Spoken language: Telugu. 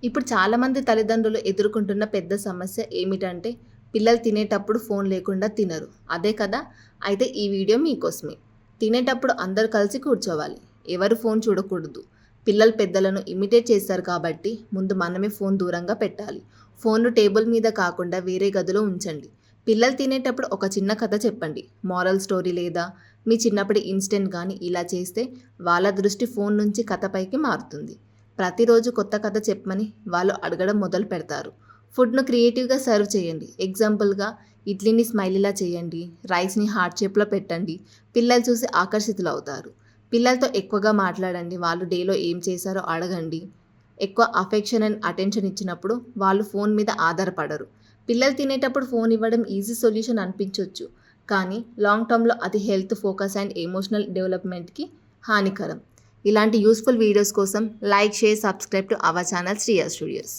ఇప్పుడు చాలామంది తల్లిదండ్రులు ఎదుర్కొంటున్న పెద్ద సమస్య ఏమిటంటే పిల్లలు తినేటప్పుడు ఫోన్ లేకుండా తినరు. అదే కదా! అయితే ఈ వీడియో మీకోసమే. తినేటప్పుడు అందరూ కలిసి కూర్చోవాలి. ఎవరు ఫోన్ చూడకూడదు. పిల్లలు పెద్దలను ఇమిటేట్ చేస్తారు కాబట్టి ముందు మనమే ఫోన్ దూరంగా పెట్టాలి. ఫోన్ను టేబుల్ మీద కాకుండా వేరే గదిలో ఉంచండి. పిల్లలు తినేటప్పుడు ఒక చిన్న కథ చెప్పండి. మోరల్ స్టోరీ లేదా మీ చిన్నప్పటి ఇన్సిడెంట్ కానీ ఇలా చేస్తే వాళ్ళ దృష్టి ఫోన్ నుంచి కథపైకి మారుతుంది. ప్రతిరోజు కొత్త కథ చెప్పమని వాళ్ళు అడగడం మొదలు పెడతారు. ఫుడ్ను క్రియేటివ్గా సర్వ్ చేయండి. ఎగ్జాంపుల్గా ఇడ్లీని స్మైలీలా చేయండి, రైస్ని హార్ట్ షేప్లో పెట్టండి. పిల్లలు చూసి ఆకర్షితులవుతారు. పిల్లలతో ఎక్కువగా మాట్లాడండి. వాళ్ళు డేలో ఏం చేశారో అడగండి. ఎక్కువ అఫెక్షన్ అండ్ అటెన్షన్ ఇచ్చినప్పుడు వాళ్ళు ఫోన్ మీద ఆధారపడరు. పిల్లలు తినేటప్పుడు ఫోన్ ఇవ్వడం ఈజీ సొల్యూషన్ అనిపించవచ్చు, కానీ లాంగ్ టర్మ్లో అది హెల్త్, ఫోకస్ అండ్ ఎమోషనల్ డెవలప్మెంట్కి హానికరం. ఇలాంటి యూస్ఫుల్ వీడియోస్ కోసం like, share, subscribe to our channel Sriya studios.